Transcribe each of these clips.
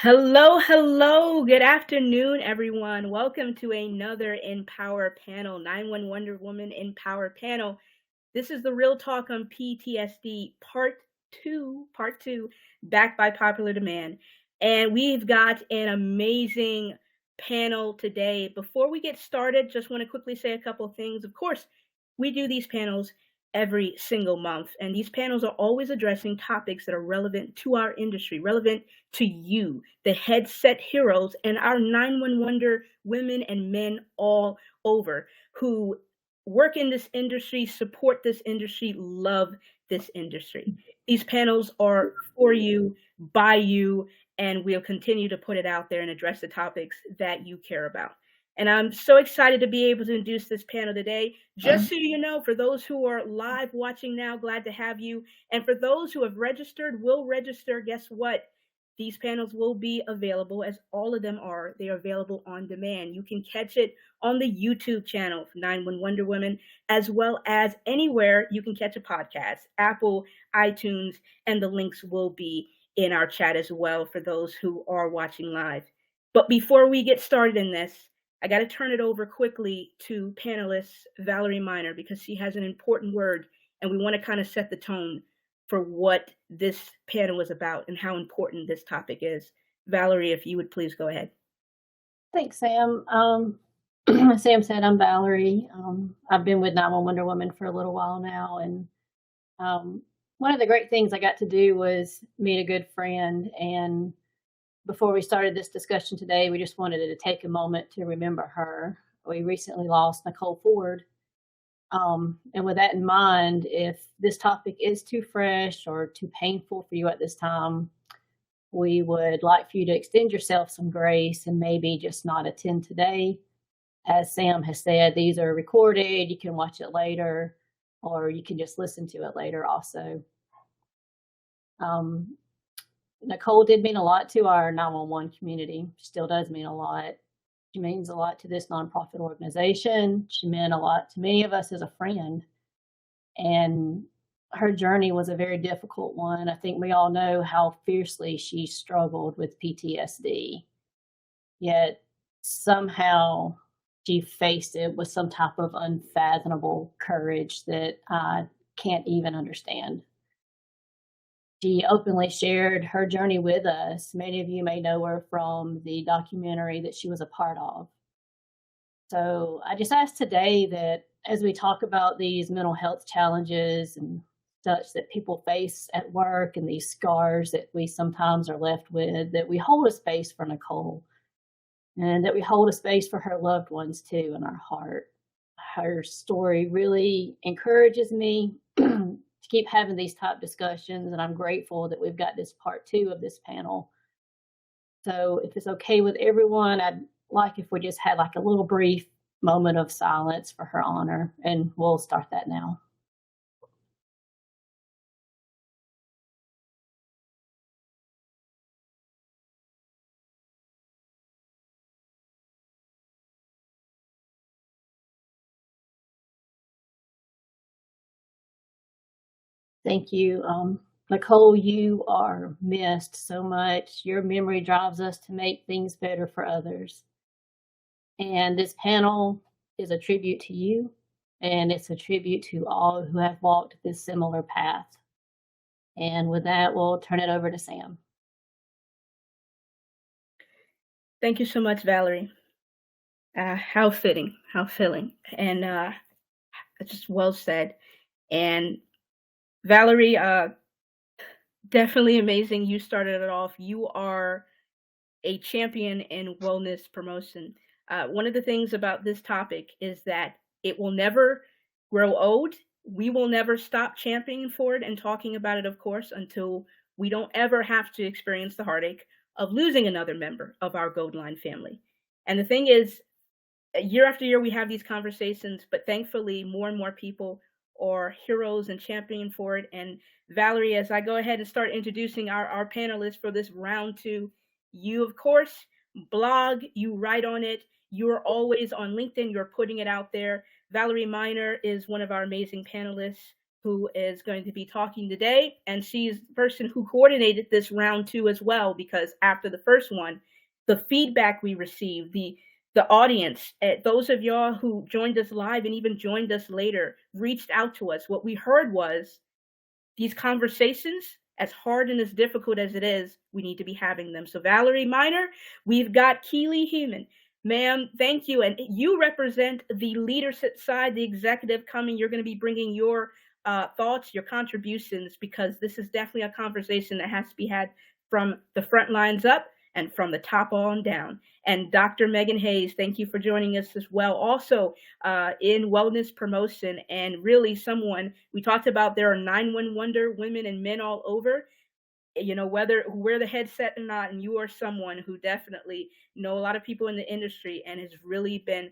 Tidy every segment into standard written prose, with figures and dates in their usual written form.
Hello, hello. Good afternoon, everyone. Welcome to another Empower panel, 9-1 Wonder Woman Empower panel. This is the real talk on PTSD, part two, backed by popular demand. And we've got an amazing panel today. Before we get started, just want to quickly say a couple of things. Of course, we do these panels every single month, and these panels are always addressing topics that are relevant to our industry, relevant to you, the headset heroes, and our 9-1 Wonder women and men all over who work in this industry, support this industry, love this industry. These panels are for you, by you, and we'll continue to put it out there and address the topics that you care about. And I'm so excited to be able to introduce this panel today. Just so you know, for those who are live watching now, glad to have you. And for those who have registered, will register, guess what? These panels will be available, as all of them are. They are available on demand. You can catch it on the YouTube channel, 9-1 Wonder Women, as well as anywhere you can catch a podcast, Apple, iTunes, and the links will be in our chat as well for those who are watching live. But before we get started in this, I got to turn it over quickly to panelist Valerie Minor because she has an important word, and we want to kind of set the tone for what this panel is about and how important this topic is. Valerie, if you would please go ahead. Thanks, Sam. Sam said, I'm Valerie. I've been with 9-1 Wonder Woman for a little while now, and one of the great things I got to do was meet a good friend. And before we started this discussion today, we just wanted to take a moment to remember her. We recently lost Nicole Ford. And with that in mind, if this topic is too fresh or too painful for you at this time, we would like for you to extend yourself some grace and maybe just not attend today. As Sam has said, these are recorded. You can watch it later, or you can just listen to it later also. Nicole did mean a lot to our 911 community. She still does mean a lot. She means a lot to this nonprofit organization. She meant a lot to many of us as a friend. And her journey was a very difficult one. I think we all know how fiercely she struggled with PTSD. Yet somehow she faced it with some type of unfathomable courage that I can't even understand. She openly shared her journey with us. Many of you may know her from the documentary that she was a part of. So I just ask today that as we talk about these mental health challenges and such that people face at work and these scars that we sometimes are left with, that we hold a space for Nicole and that we hold a space for her loved ones too in our heart. Her story really encourages me to keep having these type discussions, and I'm grateful that we've got this part 2 of this panel. So if it's okay with everyone, I'd like if we just had like a little brief moment of silence for her honor, and we'll start that now. Thank you. Nicole, you are missed so much. Your memory drives us to make things better for others. And this panel is a tribute to you, and it's a tribute to all who have walked this similar path. And with that, we'll turn it over to Sam. Thank you so much, Valerie. How fitting, how filling, and just well said. And Valerie, definitely amazing. You started it off. You are a champion in wellness promotion. One of the things about this topic is that it will never grow old. We will never stop championing for it and talking about it, of course, until we don't ever have to experience the heartache of losing another member of our Gold Line family. And the thing is, year after year, we have these conversations, but thankfully, more and more people are heroes and championing for it. And Valerie, as I go ahead and start introducing our panelists for this round 2, you, of course, blog, you write on it. You're always on LinkedIn. You're putting it out there. Valerie Minor is one of our amazing panelists. who is going to be talking today. And she's the person who coordinated this round 2 as well, because after the first one, the feedback we received, the audience, those of y'all who joined us live and even joined us later, reached out to us. What we heard was these conversations, as hard and as difficult as it is, we need to be having them. So Valerie Minor, we've got Keely Heyman. Ma'am, thank you. And you represent the leadership side, the executive coming. You're going to be bringing your thoughts, your contributions, because this is definitely a conversation that has to be had from the front lines up and from the top on down. And Dr. Megan Hayes, thank you for joining us as well. Also in wellness promotion, and really someone, we talked about there are 911 Wonder women and men all over, you know, whether who wear the headset or not, and you are someone who definitely know a lot of people in the industry and has really been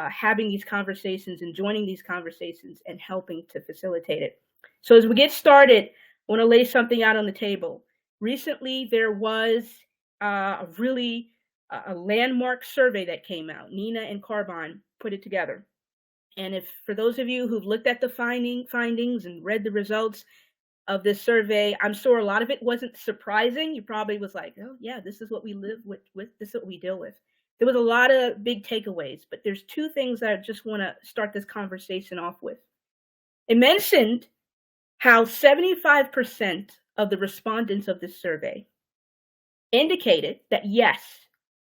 having these conversations and joining these conversations and helping to facilitate it. So as we get started, I want to lay something out on the table. Recently, there was a landmark survey that came out. Nina and Carbon put it together. And if for those of you who've looked at the findings and read the results of this survey, I'm sure a lot of it wasn't surprising. You probably was like, oh yeah, this is what we live with, this is what we deal with. There was a lot of big takeaways, but there's two things that I just want to start this conversation off with. It mentioned how 75% of the respondents of this survey indicated that yes,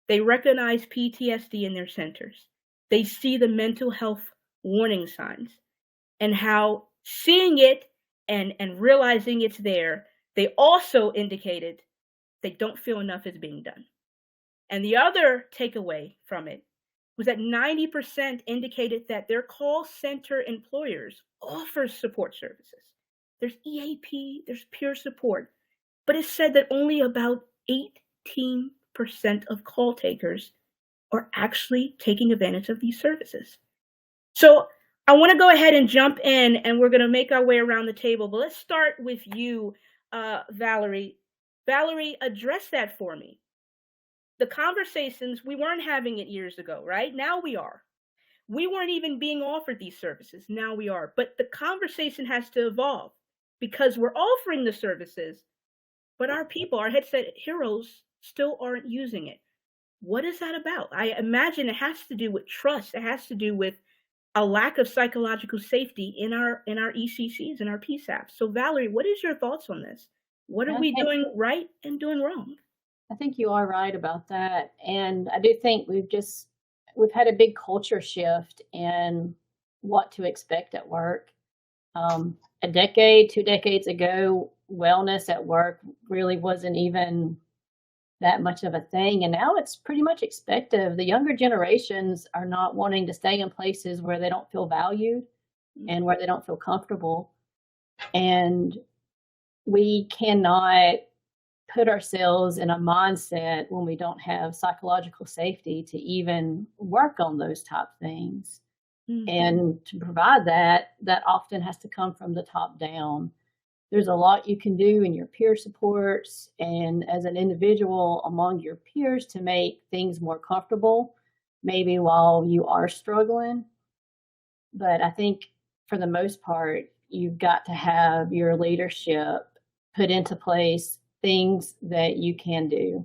they recognize PTSD in their centers. They see the mental health warning signs, and how seeing it and realizing it's there, they also indicated they don't feel enough is being done. And the other takeaway from it was that 90% indicated that their call center employers offer support services. There's EAP, there's peer support, but it said that only about 18% of call takers are actually taking advantage of these services. So I want to go ahead and jump in, and we're going to make our way around the table. But let's start with you, Valerie. Valerie, address that for me. The conversations, we weren't having it years ago, right? Now we are. We weren't even being offered these services. Now we are. But the conversation has to evolve, because we're offering the services, but our people, our headset heroes, still aren't using it. What is that about? I imagine it has to do with trust. It has to do with a lack of psychological safety in our ECCs and our PSAPs. So Valerie, what is your thoughts on this? What are we doing right and doing wrong? I think you are right about that. And I do think we've had a big culture shift in what to expect at work. A decade, 2 decades ago, wellness at work really wasn't even that much of a thing. And now it's pretty much expected. The younger generations are not wanting to stay in places where they don't feel valued and where they don't feel comfortable. And we cannot put ourselves in a mindset when we don't have psychological safety to even work on those type things. Mm-hmm. And to provide that often has to come from the top down. There's a lot you can do in your peer supports and as an individual among your peers to make things more comfortable, maybe while you are struggling. But I think for the most part, you've got to have your leadership put into place things that you can do.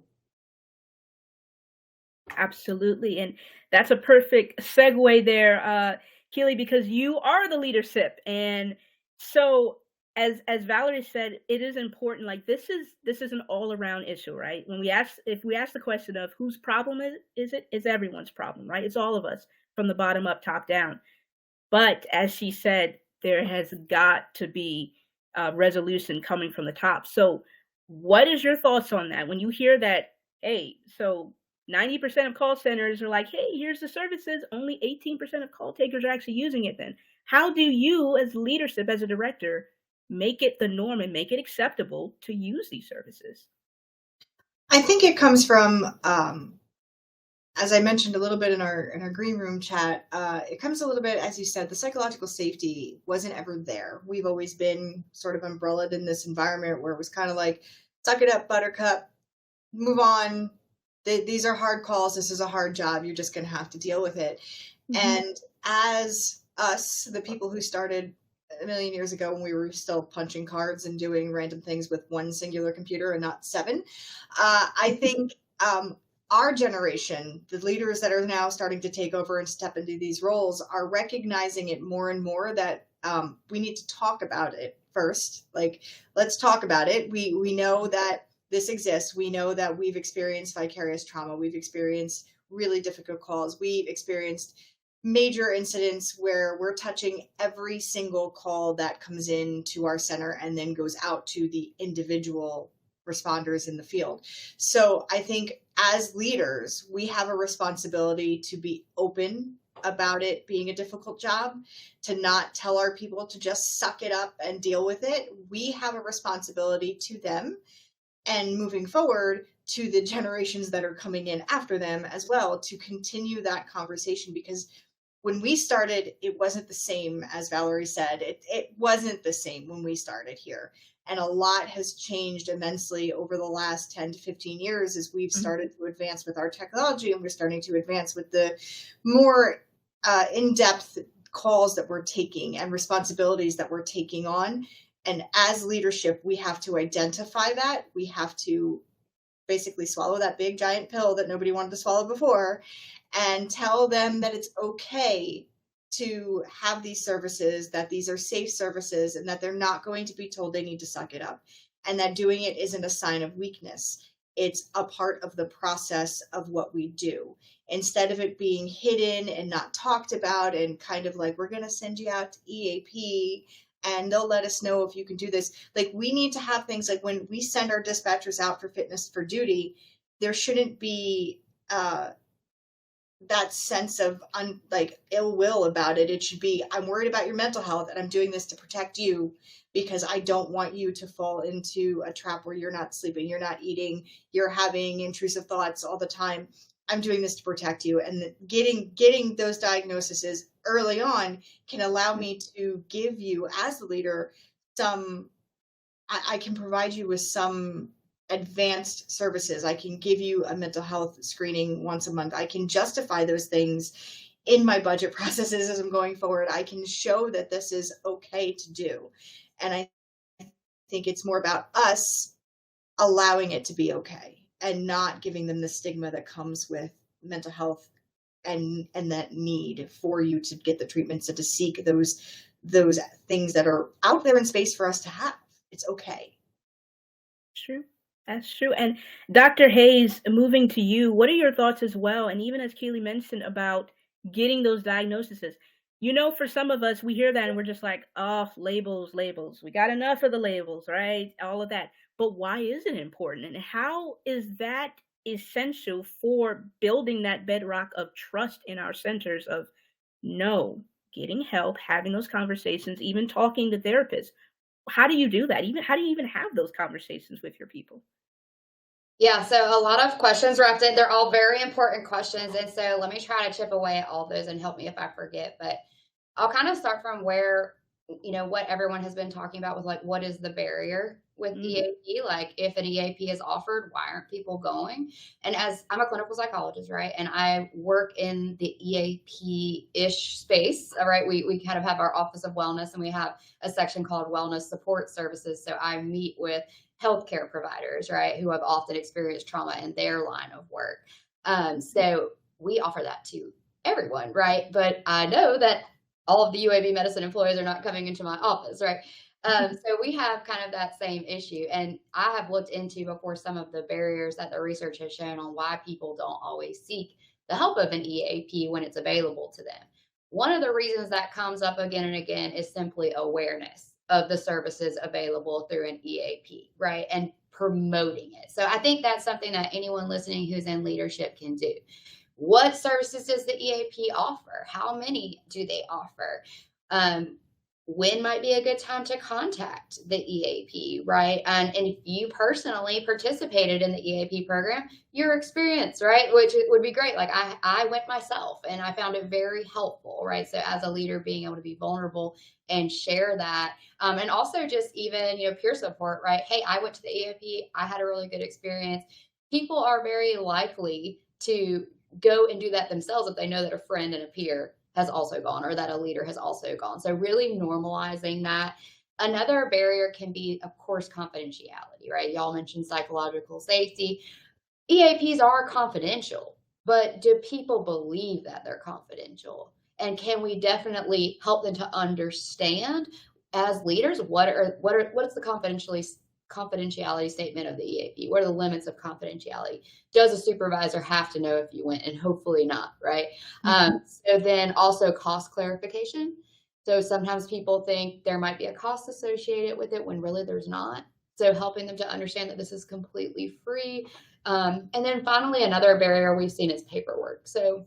Absolutely. And that's a perfect segue there, Keely, because you are the leadership. And so as Valerie said, it is important. Like this is an all around issue, right? If we ask the question of whose problem is it, it's everyone's problem, right? It's all of us from the bottom up, top down. But as she said, there has got to be resolution coming from the top. So what is your thoughts on that? When you hear that, hey, so 90% of call centers are like, hey, here's the services, only 18% of call takers are actually using it then. How do you as leadership, as a director, make it the norm and make it acceptable to use these services? I think it comes from, as I mentioned a little bit in our green room chat, it comes a little bit, as you said, the psychological safety wasn't ever there. We've always been sort of umbrellaed in this environment where it was kind of like, suck it up, buttercup, move on. These are hard calls. This is a hard job. You're just going to have to deal with it. Mm-hmm. And as us, the people who started a million years ago when we were still punching cards and doing random things with one singular computer and not 7. I think our generation, the leaders that are now starting to take over and step into these roles, are recognizing it more and more that we need to talk about it first. Like, let's talk about it. We know that this exists. We know that we've experienced vicarious trauma. We've experienced really difficult calls. We've experienced major incidents where we're touching every single call that comes in to our center and then goes out to the individual responders in the field. So I think as leaders, we have a responsibility to be open about it being a difficult job, to not tell our people to just suck it up and deal with it. We have a responsibility to them, and moving forward to the generations that are coming in after them as well, to continue that conversation. Because when we started, it wasn't the same, as Valerie said. It wasn't the same when we started here. And a lot has changed immensely over the last 10 to 15 years as we've started to advance with our technology, and we're starting to advance with the more in-depth calls that we're taking and responsibilities that we're taking on. And as leadership, we have to identify that. We have to basically swallow that big giant pill that nobody wanted to swallow before, and tell them that it's okay to have these services, that these are safe services, and that they're not going to be told they need to suck it up, and that doing it isn't a sign of weakness. It's a part of the process of what we do. Instead of it being hidden and not talked about and kind of like, we're going to send you out to EAP and they'll let us know if you can do this. Like, we need to have things like when we send our dispatchers out for fitness for duty, there shouldn't be that sense of like ill will about it. It should be, I'm worried about your mental health and I'm doing this to protect you because I don't want you to fall into a trap where you're not sleeping, you're not eating, you're having intrusive thoughts all the time. I'm doing this to protect you. And getting those diagnoses early on can allow me to give you, as the leader, I can provide you with some advanced services. I can give you a mental health screening once a month. I can justify those things in my budget processes as I'm going forward. I can show that this is okay to do. And I think it's more about us allowing it to be okay and not giving them the stigma that comes with mental health and that need for you to get the treatments and to seek those things that are out there in space for us to have. It's okay. True. That's true. And Dr. Hayes, moving to you, what are your thoughts as well? And even as Keely mentioned about getting those diagnoses, you know, for some of us, we hear that and we're just like, oh, labels. We got enough of the labels, right? All of that. But why is it important? And how is that essential for building that bedrock of trust in our centers of getting help, having those conversations, even talking to therapists? How do you do that? How do you even have those conversations with your people? Yeah, so a lot of questions wrapped in. They're all very important questions. And so let me try to chip away at all those and help me if I forget. But I'll kind of start from where, what everyone has been talking about with like, what is the barrier with EAP? Like, if an EAP is offered, why aren't people going? And as I'm a clinical psychologist, right? And I work in the EAP-ish space, all right? We kind of have our Office of Wellness and we have a section called Wellness Support Services. So I meet with healthcare providers, right, who have often experienced trauma in their line of work. So we offer that to everyone, right? But I know that all of the UAB medicine employees are not coming into my office, right? So we have kind of that same issue. And I have looked into before some of the barriers that the research has shown on why people don't always seek the help of an EAP when it's available to them. One of the reasons that comes up again and again is simply awareness of the services available through an EAP, right? And promoting it. So I think that's something that anyone listening who's in leadership can do. What services does the EAP offer? How many do they offer? When might be a good time to contact the EAP, right? And if you personally participated in the EAP program, your experience, right? Which would be great. Like I went myself and I found it very helpful, right? So as a leader, being able to be vulnerable and share that. And also just even, peer support, right? Hey, I went to the EAP. I had a really good experience. People are very likely to go and do that themselves if they know that a friend and a peer has also gone, or that a leader has also gone. So really normalizing that. Another barrier can be, of course, confidentiality, right? Y'all mentioned psychological safety. EAPs are confidential, but do people believe that they're confidential? And can we definitely help them to understand as leaders what's the confidentiality statement of the EAP? What are the limits of confidentiality? Does a supervisor have to know if you went? And hopefully not, right? So then also cost clarification. So sometimes people think there might be a cost associated with it when really there's not. So helping them to understand that this is completely free. And then finally, another barrier we've seen is paperwork. So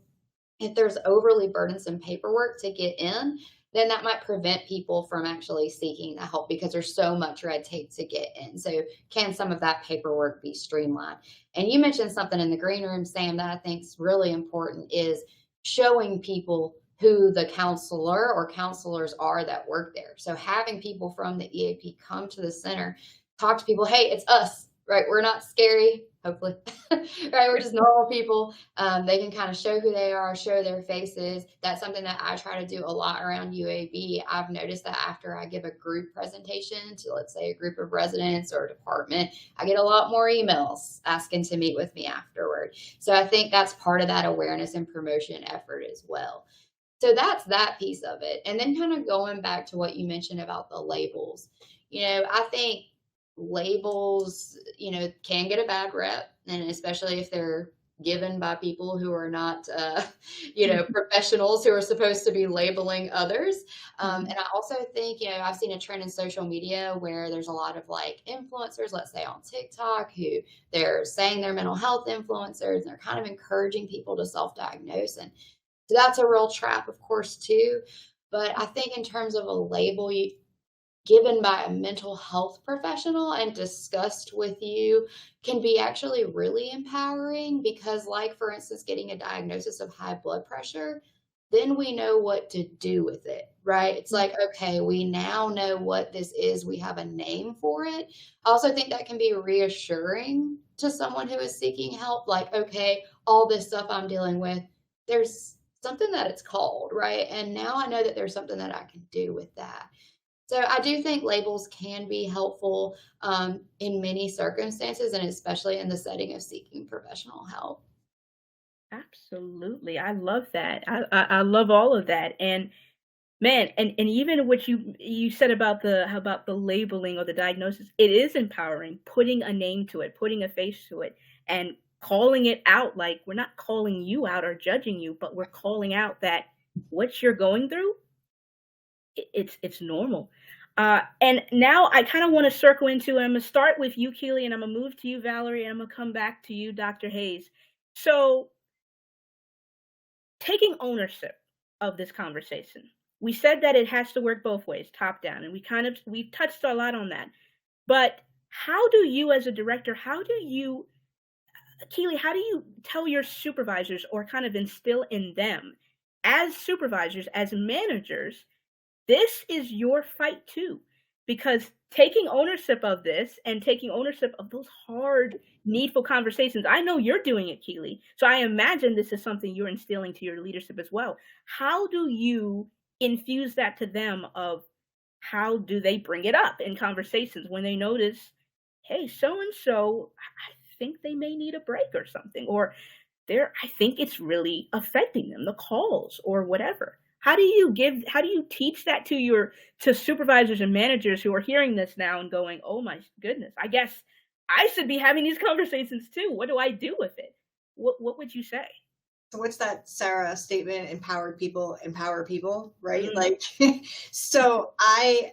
if there's overly burdensome paperwork to get in, then that might prevent people from actually seeking the help because there's so much red tape to get in. So can some of that paperwork be streamlined? And you mentioned something in the green room, Sam, that I think is really important is showing people who the counselor or counselors are that work there. So having people from the EAP come to the center, talk to people, hey, it's us, right? We're not scary, hopefully, right? We're just normal people. They can kind of show who they are, show their faces. That's something that I try to do a lot around UAB. I've noticed that after I give a group presentation to, let's say, a group of residents or a department, I get a lot more emails asking to meet with me afterward. So I think that's part of that awareness and promotion effort as well. So that's that piece of it. And then kind of going back to what you mentioned about the labels, I think labels, can get a bad rep, and especially if they're given by people who are not, professionals who are supposed to be labeling others. And I also think, I've seen a trend in social media where there's a lot of like influencers, let's say on TikTok, who they're saying they're mental health influencers, and they're kind of encouraging people to self-diagnose. And so that's a real trap, of course, too. But I think in terms of a label given by a mental health professional and discussed with you can be actually really empowering because, like, for instance, getting a diagnosis of high blood pressure, then we know what to do with it, right? It's like, okay, we now know what this is. We have a name for it. I also think that can be reassuring to someone who is seeking help. Like, okay, all this stuff I'm dealing with, there's something that it's called, right? And now I know that there's something that I can do with that. So I do think labels can be helpful in many circumstances, and especially in the setting of seeking professional help. Absolutely. I love that. I love all of that. And man, and even what you said about the labeling or the diagnosis, it is empowering, putting a name to it, putting a face to it, and calling it out. Like, we're not calling you out or judging you, but we're calling out that what you're going through, it's normal. And now I kind of want to circle into, and I'm going to start with you, Keely, and I'm going to move to you, Valerie, and I'm going to come back to you, Dr. Hayes. So taking ownership of this conversation, we said that it has to work both ways, top down, and we touched a lot on that. But how do you, as a director, Keely, how do you tell your supervisors or kind of instill in them as supervisors, as managers, this is your fight too? Because taking ownership of this and taking ownership of those hard, needful conversations, I know you're doing it, Keely. So I imagine this is something you're instilling to your leadership as well. How do you infuse that to them of how do they bring it up in conversations when they notice, hey, so-and-so, I think they may need a break or something, or I think it's really affecting them, the calls or whatever. How do you teach that to supervisors and managers who are hearing this now and going, oh my goodness, I guess I should be having these conversations too. What do I do with it? What would you say? So what's that Sarah statement? Empower people, right? Mm-hmm. Like, so I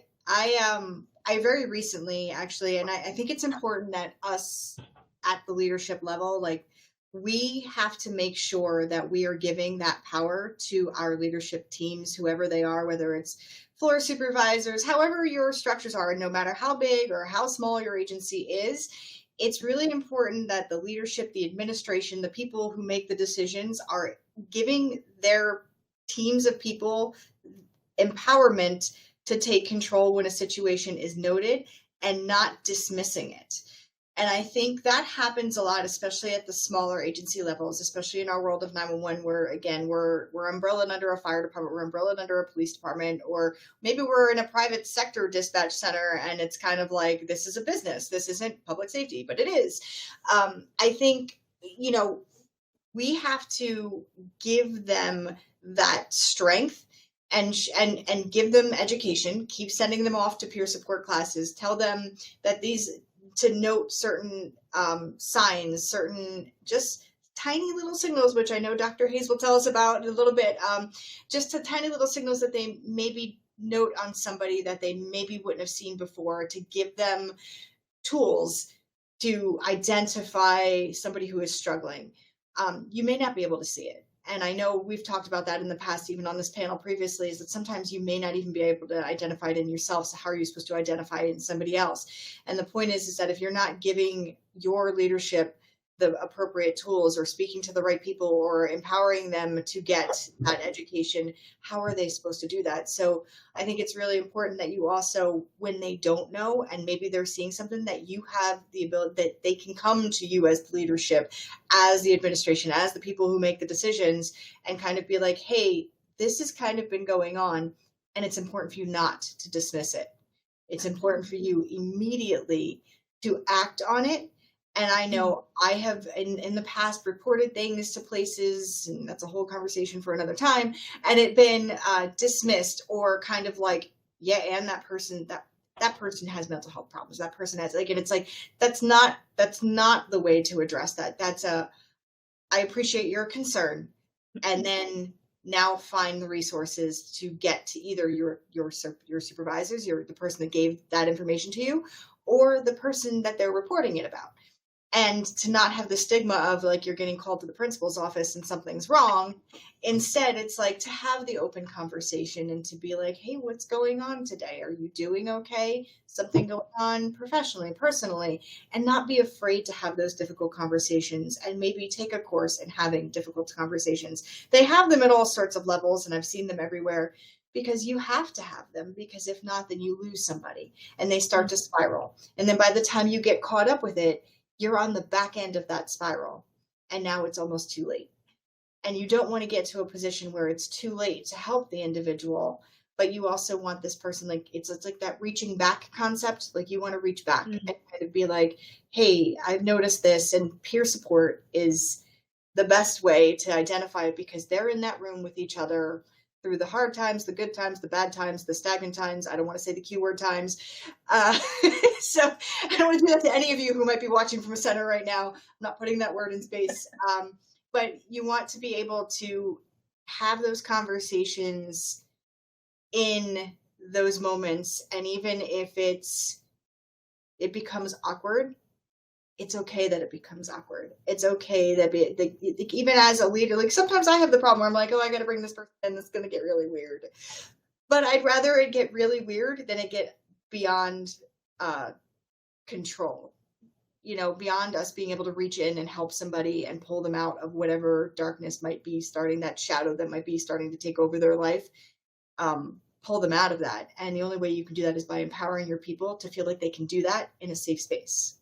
very recently actually, and I think it's important that us at the leadership level, like, we have to make sure that we are giving that power to our leadership teams, whoever they are, whether it's floor supervisors, however your structures are, no matter how big or how small your agency is. It's really important that the leadership, the administration, the people who make the decisions are giving their teams of people empowerment to take control when a situation is noted and not dismissing it. And I think that happens a lot, especially at the smaller agency levels, especially in our world of 911, where again, we're umbrellaed under a fire department, we're umbrellaed under a police department, or maybe we're in a private sector dispatch center and it's kind of like, this is a business, this isn't public safety, but it is. I think, you know, we have to give them that strength and give them education, keep sending them off to peer support classes, tell them that to note certain signs, certain just tiny little signals, which I know Dr. Hayes will tell us about in a little bit, just tiny little signals that they maybe note on somebody that they maybe wouldn't have seen before, to give them tools to identify somebody who is struggling. You may not be able to see it. And I know we've talked about that in the past, even on this panel previously, is that sometimes you may not even be able to identify it in yourself. So how are you supposed to identify it in somebody else? And the point is that if you're not giving your leadership the appropriate tools, or speaking to the right people, or empowering them to get that education, how are they supposed to do that? So I think it's really important that you also, when they don't know, and maybe they're seeing something, that you have the ability that they can come to you as the leadership, as the administration, as the people who make the decisions, and kind of be like, hey, this has kind of been going on, and it's important for you not to dismiss it. It's important for you immediately to act on it. And I know I have in the past reported things to places, and that's a whole conversation for another time, and it been dismissed, or kind of like, yeah, and that person has mental health problems. That person has, like, and it's like, that's not the way to address that. I appreciate your concern, and then now find the resources to get to either your supervisors, the person that gave that information to you, or the person that they're reporting it about. And to not have the stigma of like, you're getting called to the principal's office and something's wrong. Instead, it's like to have the open conversation and to be like, hey, what's going on today? Are you doing okay? Something going on professionally, personally, and not be afraid to have those difficult conversations, and maybe take a course in having difficult conversations. They have them at all sorts of levels, and I've seen them everywhere, because you have to have them, because if not, then you lose somebody and they start to spiral. And then by the time you get caught up with it, you're on the back end of that spiral, and now it's almost too late. And you don't want to get to a position where it's too late to help the individual, but you also want this person, like, it's like that reaching back concept. Like, you want to reach back and kind of be like, hey, I've noticed this, and peer support is the best way to identify it, because they're in that room with each other through the hard times, the good times, the bad times, the stagnant times. I don't want to say the Q word times. So I don't want to do that to any of you who might be watching from a center right now. I'm not putting that word in space. But you want to be able to have those conversations in those moments. And even if it becomes awkward, it's okay that it becomes awkward. It's okay that even as a leader, like, sometimes I have the problem where I'm like, oh, I got to bring this person in, it's going to get really weird. But I'd rather it get really weird than it get beyond control, beyond us being able to reach in and help somebody and pull them out of whatever darkness might be starting, that shadow that might be starting to take over their life. Pull them out of that. And the only way you can do that is by empowering your people to feel like they can do that in a safe space.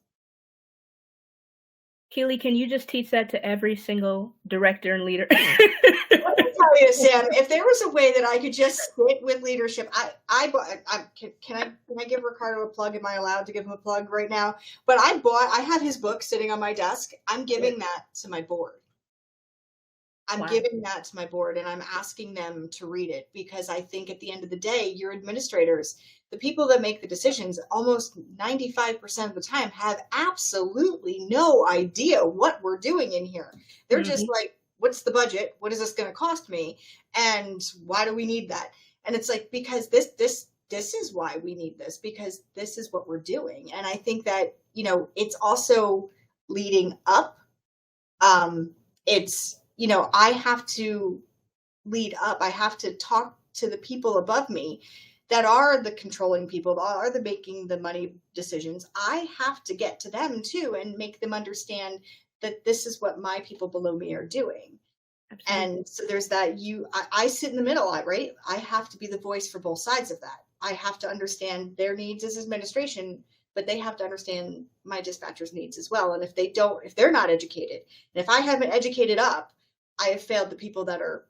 Keely, can you just teach that to every single director and leader? Let me tell you, Sam, if there was a way that I could just sit with leadership, can I give Ricardo a plug? Am I allowed to give him a plug right now? But I have his book sitting on my desk. I'm giving that to my board. I'm giving that to my board, and I'm asking them to read it, because I think at the end of the day, your administrators, the people that make the decisions, almost 95% of the time have absolutely no idea what we're doing in here. They're just like, what's the budget? What is this going to cost me? And why do we need that? And it's like, because this is why we need this, because this is what we're doing. And I think that, it's also leading up. I have to lead up. I have to talk to the people above me that are the controlling people, that are the making the money decisions. I have to get to them too and make them understand that this is what my people below me are doing. Absolutely. And so there's that. I sit in the middle, right? I have to be the voice for both sides of that. I have to understand their needs as administration, but they have to understand my dispatcher's needs as well. And if they're not educated, and if I haven't educated up, I have failed the people that are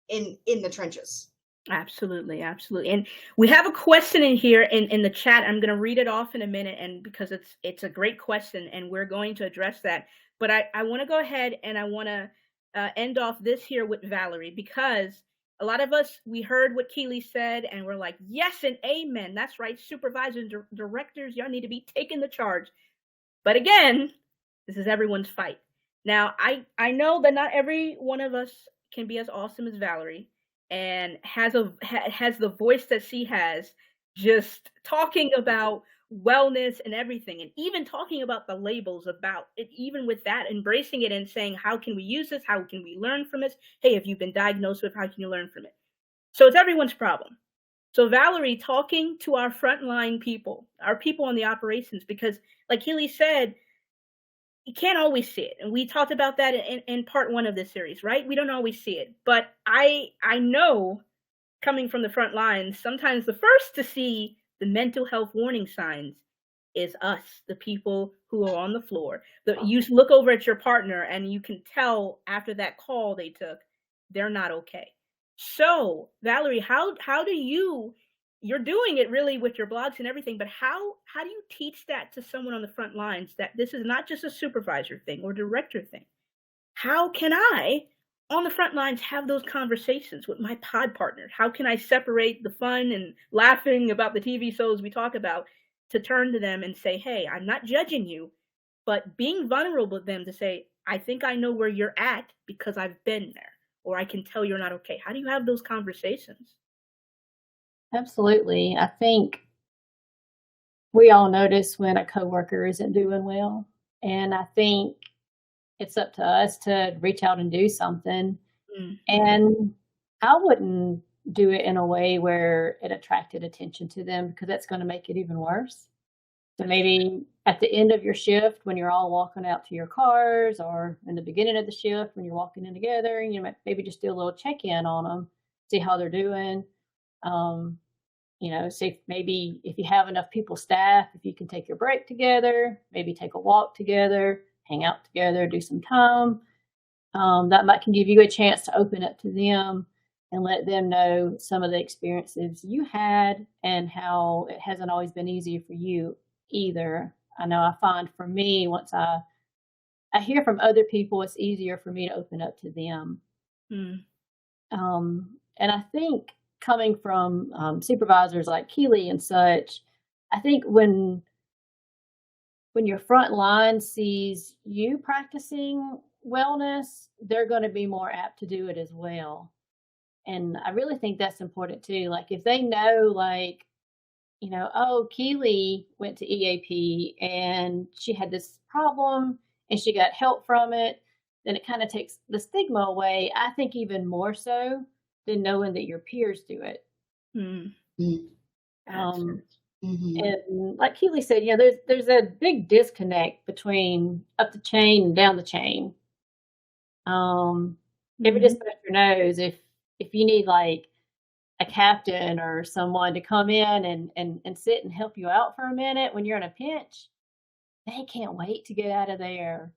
in the trenches. Absolutely, absolutely. And we have a question in here in the chat. I'm going to read it off in a minute, and because it's a great question, and we're going to address that. But I want to go ahead and I want to end off this here with Valerie, because a lot of us, we heard what Keely said, and we're like, yes and amen. That's right. Supervisors, directors, y'all need to be taking the charge. But again, this is everyone's fight. Now, I know that not every one of us can be as awesome as Valerie, and has the voice that she has, just talking about wellness and everything, and even talking about the labels about it, even with that, embracing it and saying, how can we use this? How can we learn from this? Hey, if you've been diagnosed with, how can you learn from it? So it's everyone's problem. So Valerie, talking to our frontline people, our people on the operations, because like Keely said, you can't always see it. And we talked about that in part 1 of this series, right? We don't always see it. But I know, coming from the front lines, sometimes the first to see the mental health warning signs is us, the people who are on the floor. You look over at your partner and you can tell after that call they took, they're not okay. So Valerie, how do you're doing it really with your blogs and everything, but how do you teach that to someone on the front lines, that this is not just a supervisor thing or director thing? How can I, on the front lines, have those conversations with my pod partners? How can I separate the fun and laughing about the TV shows we talk about to turn to them and say, hey, I'm not judging you, but being vulnerable with them to say, I think I know where you're at because I've been there, or I can tell you're not okay. How do you have those conversations? Absolutely. I think we all notice when a coworker isn't doing well. And I think it's up to us to reach out and do something. And I wouldn't do it in a way where it attracted attention to them, because that's going to make it even worse. So maybe at the end of your shift, when you're all walking out to your cars, or in the beginning of the shift when you're walking in together, you know, maybe just do a little check-in on them, see how they're doing. You know, see maybe if you have enough people staff, if you can take your break together, maybe take a walk together, hang out together, do some time. That can give you a chance to open up to them and let them know some of the experiences you had and how it hasn't always been easy for you either. I know I find for me, once I hear from other people, it's easier for me to open up to them. And I think coming from supervisors like Keely and such, I think when your front line sees you practicing wellness, they're going to be more apt to do it as well. And I really think that's important too. Like if they know, like, you know, oh, Keely went to EAP and she had this problem and she got help from it, then it kind of takes the stigma away. I think even more so than knowing that your peers do it. And like Keely said, you know, there's a big disconnect between up the chain and down the chain. Every dispatcher knows if you need like a captain or someone to come in and sit and help you out for a minute when you're in a pinch, they can't wait to get out of there.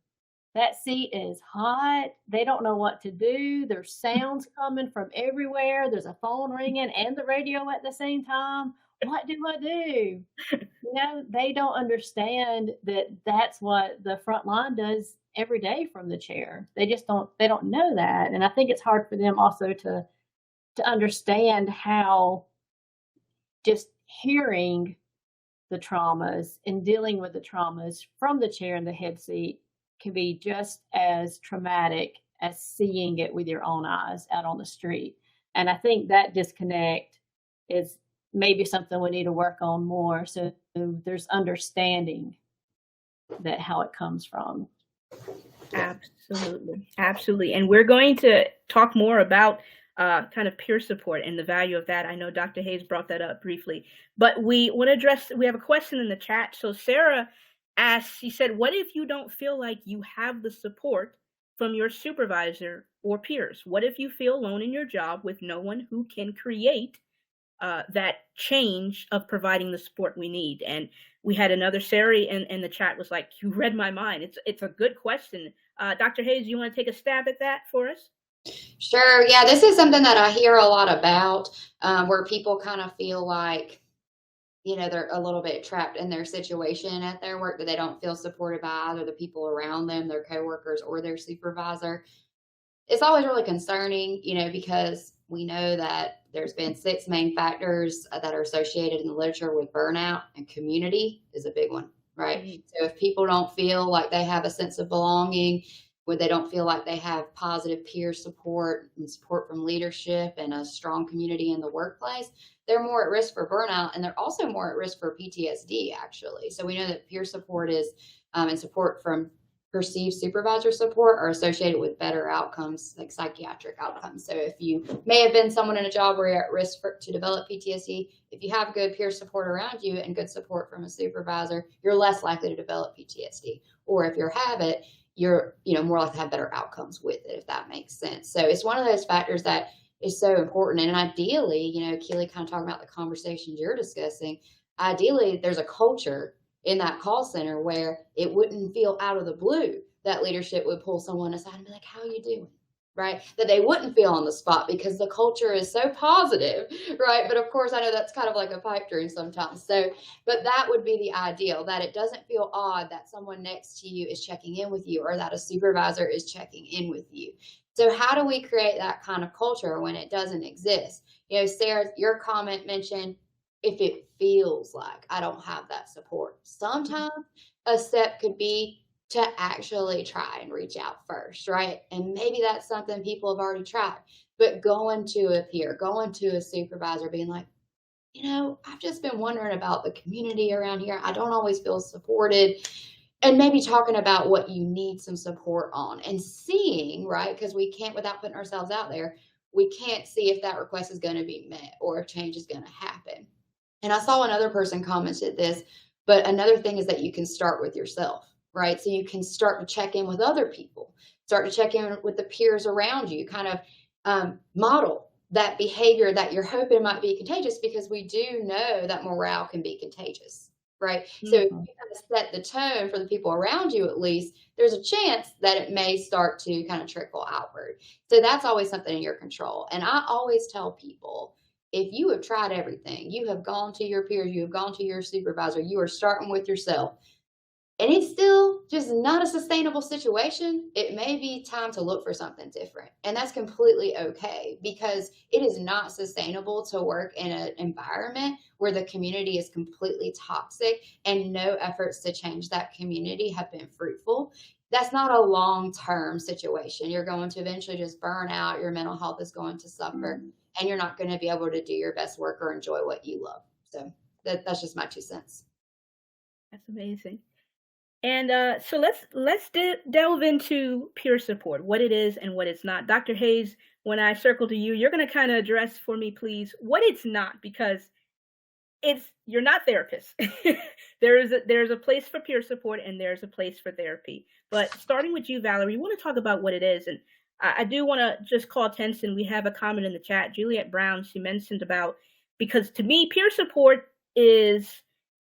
That seat is hot. They don't know what to do. There's sounds coming from everywhere. There's a phone ringing and the radio at the same time. What do I do? You know, they don't understand that that's what the front line does every day from the chair. They don't know that. And I think it's hard for them also to understand how just hearing the traumas and dealing with the traumas from the chair and the head seat can be just as traumatic as seeing it with your own eyes out on the street. And I think that disconnect is maybe something we need to work on more, so there's understanding that how it comes from. Absolutely. And we're going to talk more about kind of peer support and the value of that. I know Dr. Hayes brought that up briefly, but we want to address, we have a question in the chat. So Sarah asked, she said, what if you don't feel like you have the support from your supervisor or peers? What if you feel alone in your job with no one who can create that change of providing the support we need. And we had another Sarah in the chat was like, you read my mind. It's a good question. Dr. Hayes, you want to take a stab at that for us? Sure. Yeah, this is something that I hear a lot about, where people kind of feel like, they're a little bit trapped in their situation at their work, that they don't feel supported by either the people around them, their coworkers, or their supervisor. It's always really concerning, because we know that there's been 6 main factors that are associated in the literature with burnout, and community is a big one, right? Mhm. So if people don't feel like they have a sense of belonging, where they don't feel like they have positive peer support and support from leadership and a strong community in the workplace, they're more at risk for burnout, and they're also more at risk for PTSD, actually. So we know that peer support is, and support from perceived supervisor support are associated with better outcomes, like psychiatric outcomes. So if you may have been someone in a job where you're at risk to develop PTSD, if you have good peer support around you and good support from a supervisor, you're less likely to develop PTSD. Or if you have it, you're more likely to have better outcomes with it, if that makes sense. So it's one of those factors that is so important. And ideally, Keely kind of talking about the conversations you're discussing, ideally there's a culture in that call center where it wouldn't feel out of the blue that leadership would pull someone aside and be like, how are you doing? Right? That they wouldn't feel on the spot because the culture is so positive, right? But of course, I know that's kind of like a pipe dream sometimes. So, but that would be the ideal, that it doesn't feel odd that someone next to you is checking in with you, or that a supervisor is checking in with you. So how do we create that kind of culture when it doesn't exist? Sarah, your comment mentioned, if it feels like I don't have that support. Sometimes a step could be to actually try and reach out first, right? And maybe that's something people have already tried, but going to a peer, going to a supervisor, being like, I've just been wondering about the community around here. I don't always feel supported. And maybe talking about what you need some support on, and seeing, right? Because we can't, without putting ourselves out there, we can't see if that request is going to be met or if change is going to happen. And I saw another person commented this, but another thing is that you can start with yourself, right? So you can start to check in with other people, start to check in with the peers around you, kind of model that behavior that you're hoping might be contagious, because we do know that morale can be contagious, right? So if you kind of set the tone for the people around you, at least, there's a chance that it may start to kind of trickle outward. So that's always something in your control. And I always tell people, if you have tried everything, you have gone to your peers, you have gone to your supervisor, you are starting with yourself, and it's still just not a sustainable situation, it may be time to look for something different. And that's completely okay, because it is not sustainable to work in an environment where the community is completely toxic and no efforts to change that community have been fruitful. That's not a long-term situation. You're going to eventually just burn out, your mental health is going to suffer, and you're not going to be able to do your best work or enjoy what you love. So that's just my 2 cents. That's amazing. And so let's delve into peer support, what it is and what it's not. Dr. Hayes, when I circle to you, you're going to kind of address for me, please, what it's not, because you're not therapists. There's a place for peer support and there's a place for therapy. But starting with you, Valerie, we want to talk about what it is. And I do want to just call attention. We have a comment in the chat. Juliet Brown, she mentioned about, because to me, peer support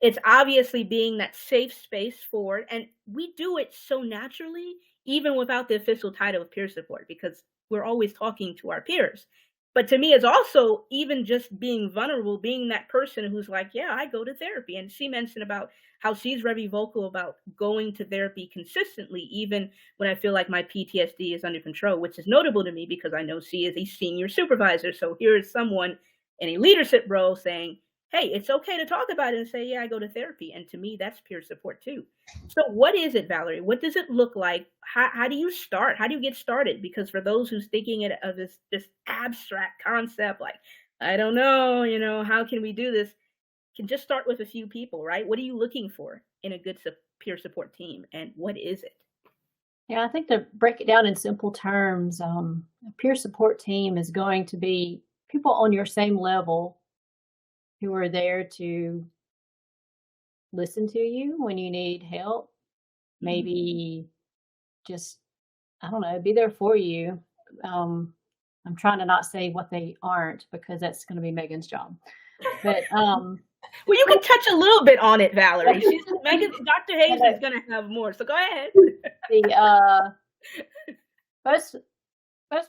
it's obviously being that safe space for it. And we do it so naturally, even without the official title of peer support, because we're always talking to our peers. But to me, it's also even just being vulnerable, being that person who's like, yeah, I go to therapy. And she mentioned about how she's very vocal about going to therapy consistently, even when I feel like my PTSD is under control, which is notable to me because I know she is a senior supervisor. So here is someone in a leadership role saying, hey, it's okay to talk about it and say, yeah, I go to therapy. And to me, that's peer support too. So what is it, Valerie? What does it look like? How do you start? How do you get started? Because for those who's thinking of this abstract concept, like, I don't know, how can we do this? Can just start with a few people, right? What are you looking for in a good peer support team? And what is it? Yeah, I think to break it down in simple terms, a peer support team is going to be people on your same level who are there to listen to you when you need help, maybe just, I don't know, be there for you. I'm trying to not say what they aren't, because that's going to be Megan's job. But Well, you can touch a little bit on it, Valerie. Dr. Hayes is going to have more, so go ahead. Most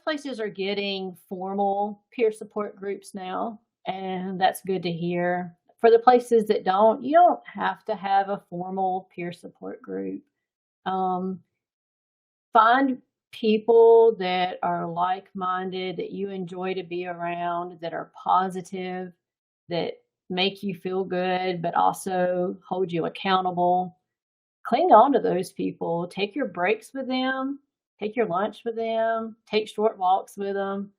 places are getting formal peer support groups now, and that's good to hear. For the places that don't, you don't have to have a formal peer support group. Find people that are like-minded, that you enjoy to be around, that are positive, that make you feel good, but also hold you accountable. Cling on to those people. Take your breaks with them. Take your lunch with them. Take short walks with them.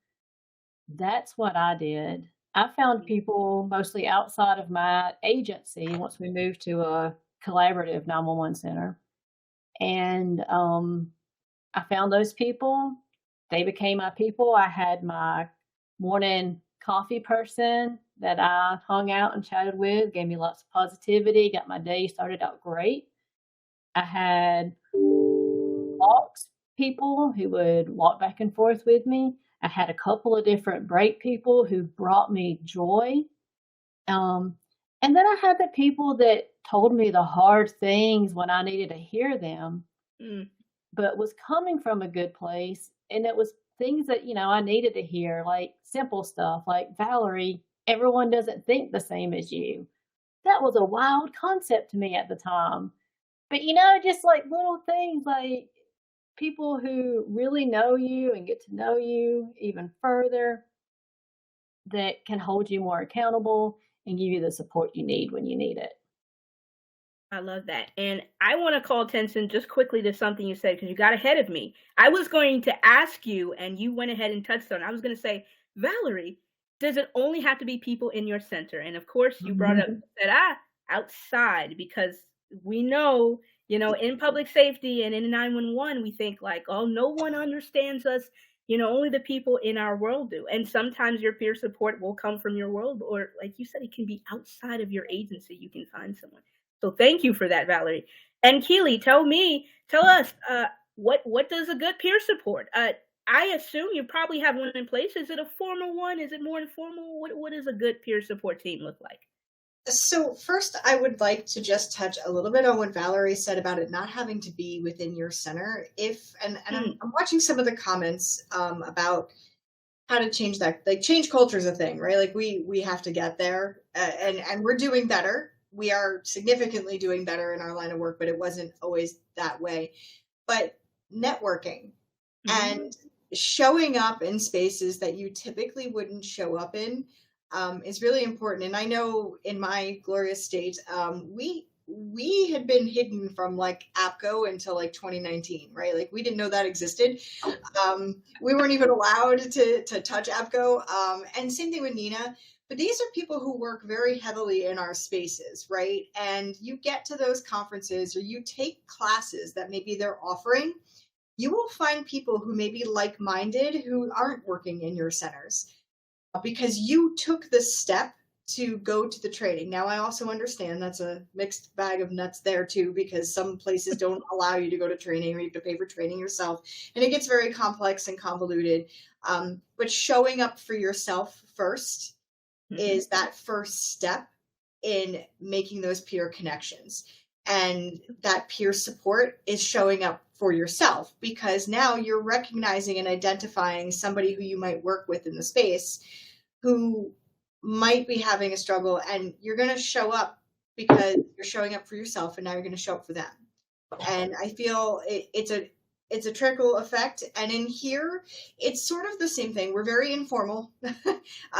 That's what I did. I found people mostly outside of my agency once we moved to a collaborative 911 center. And I found those people. They became my people. I had my morning coffee person that I hung out and chatted with, gave me lots of positivity, got my day started out great. I had walks people who would walk back and forth with me. I had a couple of different break people who brought me joy. And then I had the people that told me the hard things when I needed to hear them, but was coming from a good place. And it was things that, I needed to hear, like simple stuff like, Valerie, everyone doesn't think the same as you. That was a wild concept to me at the time. But, just like little things like people who really know you and get to know you even further that can hold you more accountable and give you the support you need when you need it. I love that. And I want to call attention just quickly to something you said because you got ahead of me. I was going to ask you and you went ahead and touched on it. I was going to say, Valerie, does it only have to be people in your center? And of course, you brought up that outside because we know, in public safety and in 911, we think like, oh, no one understands us. Only the people in our world do. And sometimes your peer support will come from your world, or like you said, it can be outside of your agency. You can find someone. So thank you for that, Valerie. And Keely, tell us, what does a good peer support? I assume you probably have one in place. Is it a formal one? Is it more informal? What does a good peer support team look like? So first, I would like to just touch a little bit on what Valerie said about it not having to be within your center. I'm watching some of the comments about how to change that. Like change culture is a thing, right? Like we have to get there, and we're doing better. We are significantly doing better in our line of work, but it wasn't always that way. But networking and showing up in spaces that you typically wouldn't show up in is really important. And I know in my glorious state, we had been hidden from like APCO until like 2019, right? Like we didn't know that existed. We weren't even allowed to touch APCO. And same thing with Nina. But these are people who work very heavily in our spaces, right? And you get to those conferences or you take classes that maybe they're offering, you will find people who may be like-minded who aren't working in your centers because you took the step to go to the training. Now, I also understand that's a mixed bag of nuts there too, because some places don't allow you to go to training or you have to pay for training yourself. And it gets very complex and convoluted. But showing up for yourself first is that first step in making those peer connections. And that peer support is showing up for yourself because now you're recognizing and identifying somebody who you might work with in the space who might be having a struggle, and you're going to show up because you're showing up for yourself, and now you're going to show up for them. And I feel it's a trickle effect. And in here, it's sort of the same thing. We're very informal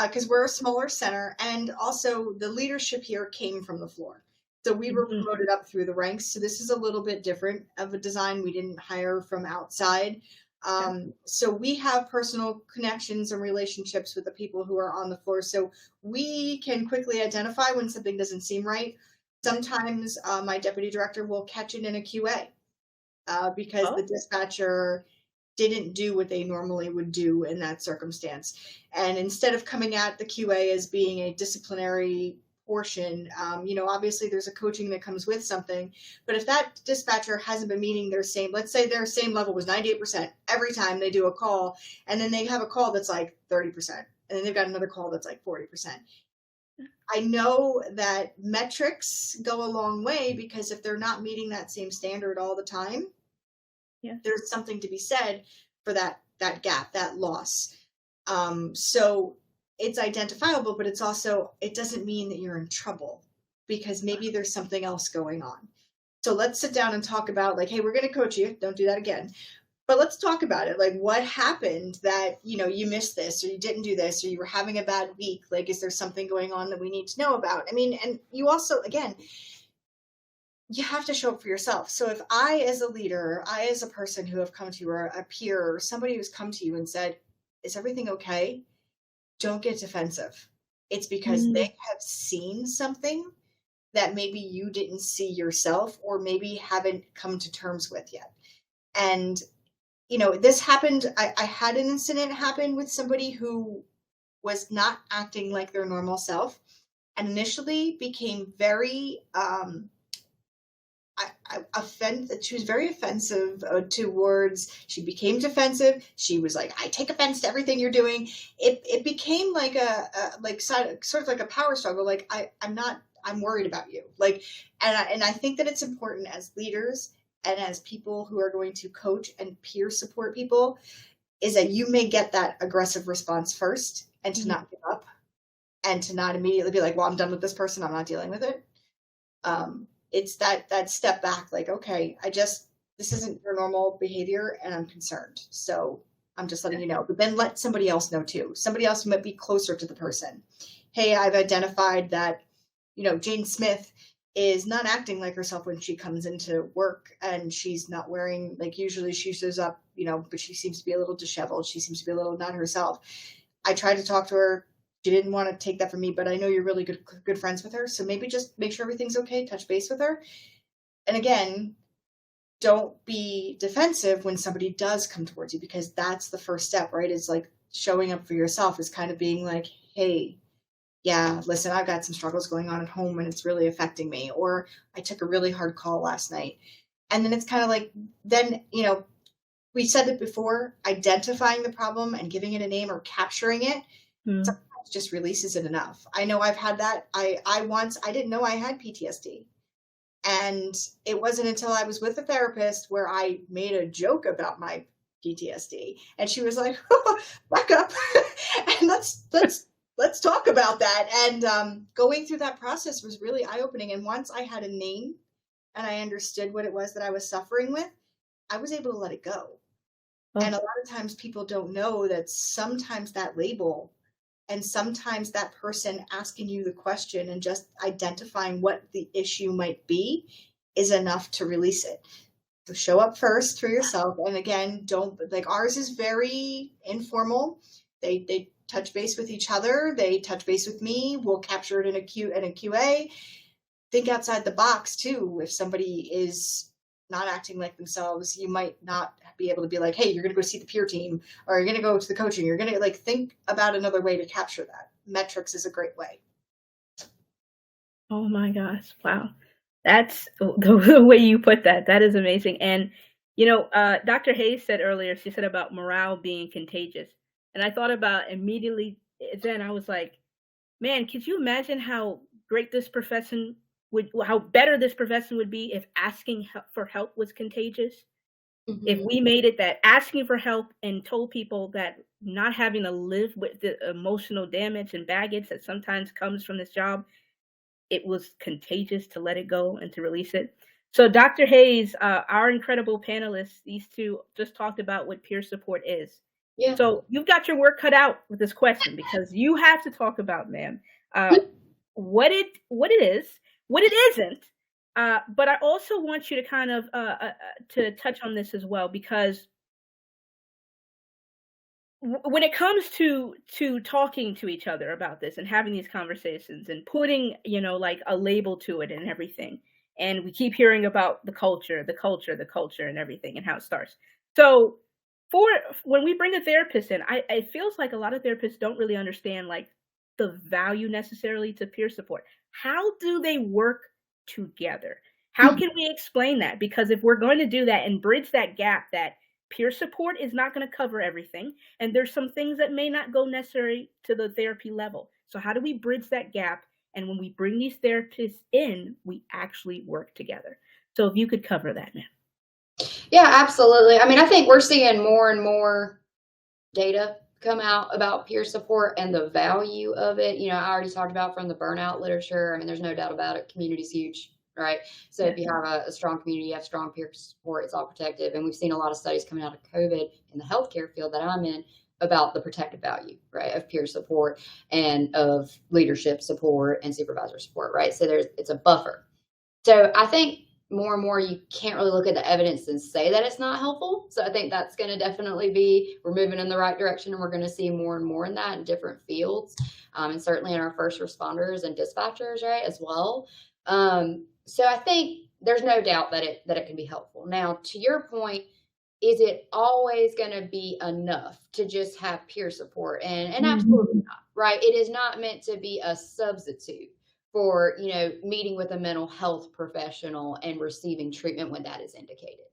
because we're a smaller center, and also the leadership here came from the floor. So we were promoted up through the ranks. So this is a little bit different of a design. We didn't hire from outside. So we have personal connections and relationships with the people who are on the floor. So we can quickly identify when something doesn't seem right. Sometimes my deputy director will catch it in a QA because the dispatcher didn't do what they normally would do in that circumstance. And instead of coming at the QA as being a disciplinary portion, obviously there's a coaching that comes with something, but if that dispatcher hasn't been meeting let's say their same level was 98% every time they do a call, and then they have a call that's like 30%, and then they've got another call that's like 40%. I know that metrics go a long way, because if they're not meeting that same standard all the time, there's something to be said for that gap, that loss. So it's identifiable, but it's also, it doesn't mean that you're in trouble, because maybe there's something else going on. So let's sit down and talk about, like, hey, we're going to coach you. Don't do that again. But let's talk about it. Like, what happened that, you missed this, or you didn't do this, or you were having a bad week? Like, is there something going on that we need to know about? I mean, and you also, again, you have to show up for yourself. So if I, as a leader, I, as a person who have come to you, or a peer, or somebody who's come to you and said, is everything okay? Don't get defensive. It's because they have seen something that maybe you didn't see yourself, or maybe haven't come to terms with yet. And, this happened. I had an incident happen with somebody who was not acting like their normal self, and initially became very, she was very offensive towards, she became defensive. She was like, I take offense to everything you're doing. It became like sort of like a power struggle. Like, I'm worried about you. Like, and I think that it's important as leaders and as people who are going to coach and peer support people, is that you may get that aggressive response first, and to not give up, and to not immediately be like, well, I'm done with this person, I'm not dealing with it. It's that step back, like, okay, this isn't your normal behavior, and I'm concerned. So I'm just letting you know, but then let somebody else know too. Somebody else who might be closer to the person. Hey, I've identified that, Jane Smith is not acting like herself when she comes into work, and she's not wearing, like, usually she shows up, but she seems to be a little disheveled. She seems to be a little not herself. I tried to talk to her. She didn't want to take that from me, but I know you're really good friends with her. So maybe just make sure everything's okay. Touch base with her. And again, don't be defensive when somebody does come towards you, because that's the first step, right? It's like showing up for yourself, is kind of being like, hey, yeah, listen, I've got some struggles going on at home, and it's really affecting me. Or I took a really hard call last night. And then it's kind of like, then, we said it before, identifying the problem and giving it a name, or capturing it. Sometimes just releases it enough. I know I've had that. I didn't know I had PTSD. And it wasn't until I was with a therapist where I made a joke about my PTSD. And she was like, oh, back up. And let's talk about that. And going through that process was really eye-opening. And once I had a name and I understood what it was that I was suffering with, I was able to let it go. And a lot of times people don't know that sometimes that label, and sometimes that person asking you the question and just identifying what the issue might be, is enough to release it. So show up first for yourself. And again, don't, like, ours is very informal. They touch base with each other. They touch base with me. We'll capture it in a QA. Think outside the box too. If somebody is not acting like themselves, you might not be able to be like, hey, you're going to go see the peer team, or you're going to go to the coaching. You're going to, like, think about another way to capture that. Metrics is a great way. Oh my gosh. Wow. That's the way you put that. That is amazing. And, Dr. Hayes said earlier, she said about morale being contagious. And I thought about immediately then, I was like, man, could you imagine how great this profession how better this profession would be if asking for help was contagious? If we made it that asking for help, and told people that not having to live with the emotional damage and baggage that sometimes comes from this job, it was contagious to let it go and to release it. So Dr. Hayes, our incredible panelists, these two just talked about what peer support is. Yeah. So you've got your work cut out with this question, because you have to talk about, ma'am, what it is, what it isn't. But I also want you to kind of to touch on this as well, because when it comes to talking to each other about this and having these conversations and putting, like, a label to it and everything, and we keep hearing about the culture and everything, and how it starts. So when we bring a therapist in, it feels like a lot of therapists don't really understand, like, the value necessarily to peer support. How do they work together? How can we explain that? Because if we're going to do that and bridge that gap, that peer support is not going to cover everything, and there's some things that may not go necessarily to the therapy level. So how do we bridge that gap And when we bring these therapists in, we actually work together. So if you could cover that, ma'am. Yeah, absolutely. I mean, I think we're seeing more and more data come out about peer support and the value of it. You know, I already talked about from the burnout literature. I mean, there's no doubt about it. Community's huge, right? So if you have a strong community, you have strong peer support, it's all protective. And we've seen a lot of studies coming out of COVID in the healthcare field that I'm in about the protective value, right, of peer support and of leadership support and supervisor support, right? So it's a buffer. So I think more and more you can't really look at the evidence and say that it's not helpful. So I think that's going to definitely be, we're moving in the right direction, and we're going to see more and more in that in different fields, and certainly in our first responders and dispatchers, right, as well. So I think there's no doubt that it can be helpful. Now, to your point, is it always going to be enough to just have peer support? And absolutely not, right? It is not meant to be a substitute for, you know, meeting with a mental health professional and receiving treatment when that is indicated.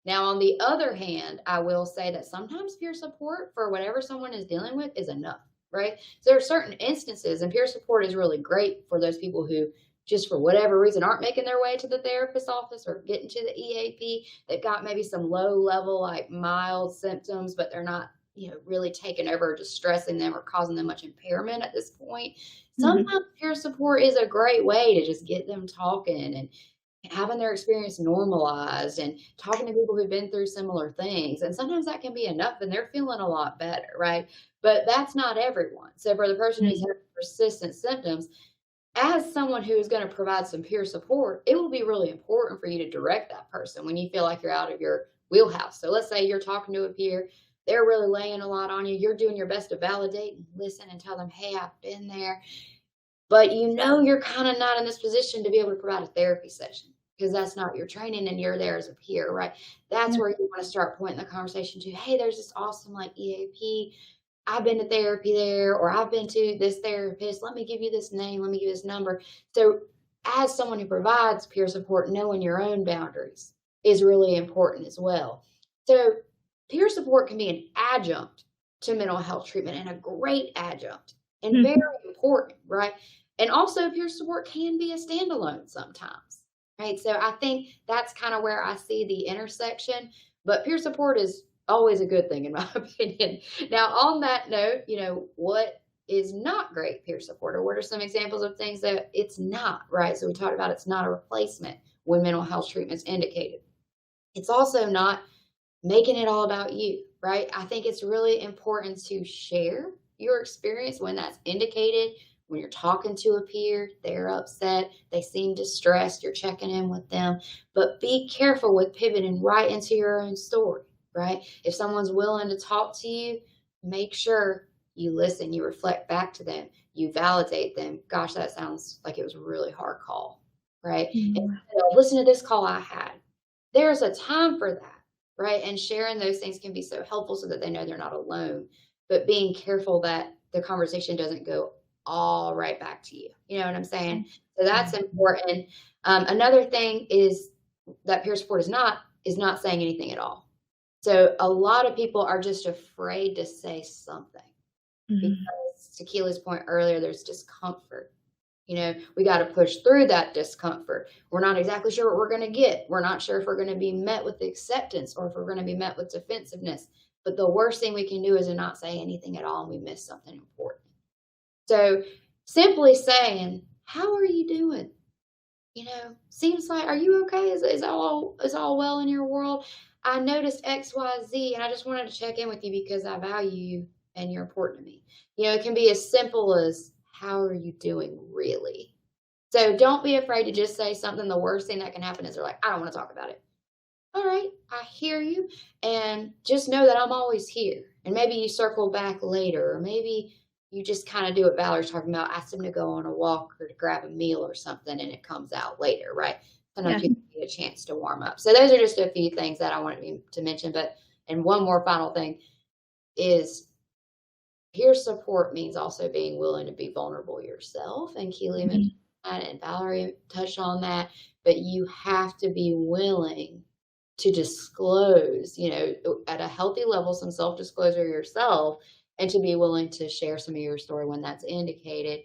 Now, on the other hand, I will say that sometimes peer support for whatever someone is dealing with is enough, right? So there are certain instances, and peer support is really great for those people who just for whatever reason aren't making their way to the therapist's office or getting to the EAP. They've got maybe some low level, like mild symptoms, but they're not, you know, really taking over or distressing them or causing them much impairment at this point. Sometimes peer support is a great way to just get them talking and having their experience normalized and talking to people who've been through similar things. And sometimes that can be enough and they're feeling a lot better, right? But that's not everyone. So for the person who's having persistent symptoms, as someone who is going to provide some peer support, it will be really important for you to direct that person when you feel like you're out of your wheelhouse. So let's say you're talking to a peer, they're really laying a lot on you. You're doing your best to validate and listen and tell them, hey, I've been there. But you know you're kind of not in this position to be able to provide a therapy session because that's not your training and you're there as a peer, right? That's where you want to start pointing the conversation to, hey, there's this awesome like EAP. I've been to therapy there, or I've been to this therapist. Let me give you this name. Let me give you this number. So as someone who provides peer support, knowing your own boundaries is really important as well. So peer support can be an adjunct to mental health treatment and a great adjunct and very important, right? And also peer support can be a standalone sometimes, right? So I think that's kind of where I see the intersection, but peer support is always a good thing in my opinion. Now, on that note, you know, what is not great peer support, or what are some examples of things that it's not, right? So we talked about it's not a replacement when mental health treatment is indicated. It's also not making it all about you, right? I think it's really important to share your experience when that's indicated. When you're talking to a peer, they're upset, they seem distressed, you're checking in with them, but be careful with pivoting right into your own story, right? If someone's willing to talk to you, make sure you listen, you reflect back to them, you validate them. Gosh, that sounds like it was a really hard call, right? And listen to this call I had. There's a time for that, right? And sharing those things can be so helpful so that they know they're not alone, but being careful that the conversation doesn't go all right back to you. You know what I'm saying? So that's important. Another thing is that peer support is not saying anything at all. So a lot of people are just afraid to say something because, to Keely's point earlier, there's discomfort. You know, we got to push through that discomfort. We're not exactly sure what we're going to get. We're not sure if we're going to be met with acceptance or if we're going to be met with defensiveness. But the worst thing we can do is to not say anything at all and we miss something important. So simply saying, how are you doing? You know, seems like, are you okay? Is all well in your world? I noticed X, Y, Z, and I just wanted to check in with you because I value you and you're important to me. You know, it can be as simple as, how are you doing really? So don't be afraid to just say something. The worst thing that can happen is they're like, I don't want to talk about it. All right, I hear you. And just know that I'm always here. And maybe you circle back later, or maybe you just kind of do what Valerie's talking about, ask them to go on a walk or to grab a meal or something, and it comes out later, right? Sometimes you get a chance to warm up. So those are just a few things that I wanted to mention. And one more final thing is peer support means also being willing to be vulnerable yourself. And Keely mentioned that, and Valerie touched on that. But you have to be willing to disclose, you know, at a healthy level, some self-disclosure yourself, and to be willing to share some of your story when that's indicated.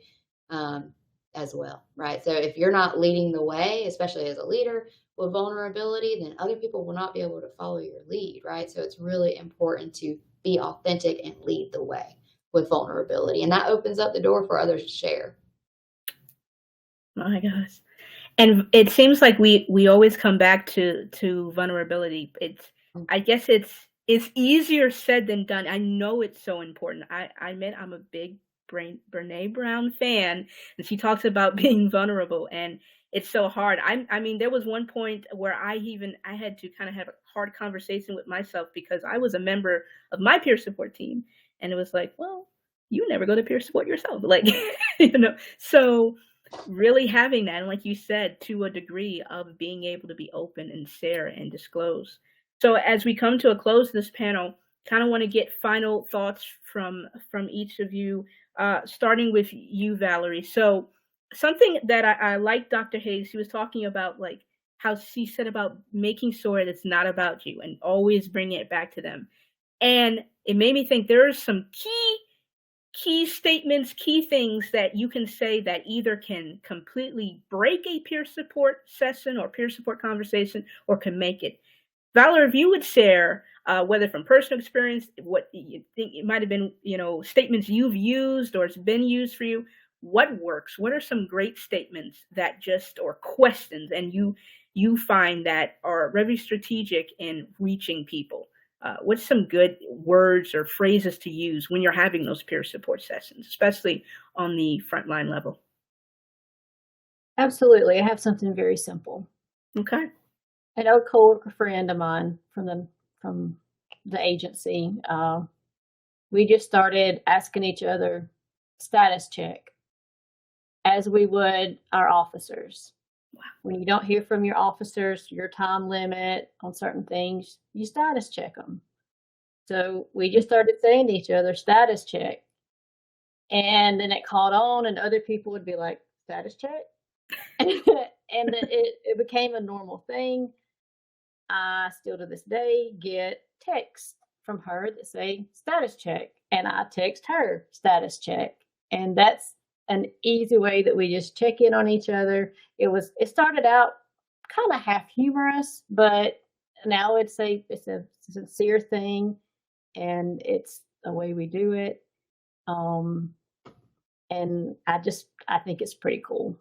as well, right? So if you're not leading the way, especially as a leader with vulnerability, then other people will not be able to follow your lead, right? So it's really important to be authentic and lead the way with vulnerability. And that opens up the door for others to share. My gosh. And it seems like we always come back to vulnerability. I guess it's easier said than done. I know it's so important. I admit I'm a big Brene Brown fan, and she talks about being vulnerable, and it's so hard. I mean, there was one point where I had to kind of have a hard conversation with myself because I was a member of my peer support team, and it was like, well, you never go to peer support yourself, like, so really having that, and like you said, to a degree of being able to be open and share and disclose. So as we come to a close of this panel, kind of want to get final thoughts from each of you, starting with you, Valerie. So something that I like Dr. Hayes, she was talking about, like how she said about making sure that it's not about you and always bringing it back to them. And it made me think there are some key statements, key things that you can say that either can completely break a peer support session or peer support conversation, or can make it. Valerie, if you would share, whether from personal experience, what you think it might have been, statements you've used or it's been used for you, what works? What are some great statements that or questions, and you find that are very strategic in reaching people? What's some good words or phrases to use when you're having those peer support sessions, especially on the frontline level? Absolutely. I have something very simple. Okay. An old coworker friend of mine from the agency, we just started asking each other status check as we would our officers. Wow. When you don't hear from your officers, your time limit on certain things, you status check them. So we just started saying to each other, status check. And then it caught on, and other people would be like, status check? And then it became a normal thing. I still to this day get texts from her that say status check, and I text her status check. And that's an easy way that we just check in on each other. It started out kind of half humorous, but now it's a sincere thing, and it's the way we do it. And I think it's pretty cool.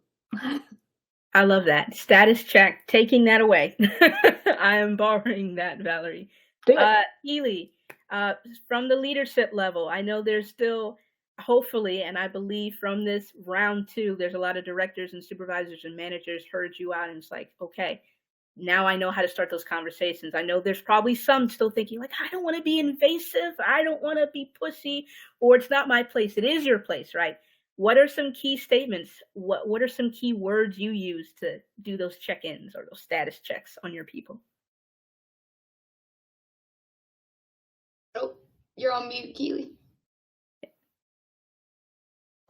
I love that. Status check, taking that away. I am borrowing that, Valerie. Keely, from the leadership level, I know there's still, hopefully, and I believe from this round 2, there's a lot of directors and supervisors and managers heard you out, and it's like, okay, now I know how to start those conversations. I know there's probably some still thinking, like, I don't want to be invasive. I don't want to be pushy, or it's not my place. It is your place, right? What are some key statements? What are some key words you use to do those check-ins or those status checks on your people? Oh, you're on mute, Keely.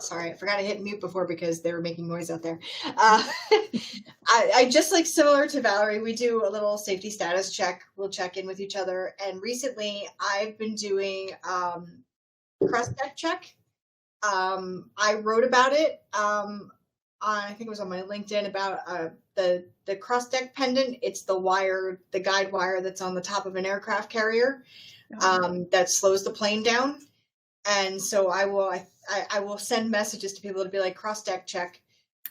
Sorry, I forgot to hit mute before because they were making noise out there. I just, like, similar to Valerie, we do a little safety status check. We'll check in with each other. And recently I've been doing cross-deck check. I wrote about it. I think it was on my LinkedIn about the cross-deck pendant. It's the guide wire that's on the top of an aircraft carrier that slows the plane down. And so I will send messages to people to be like, cross-deck check,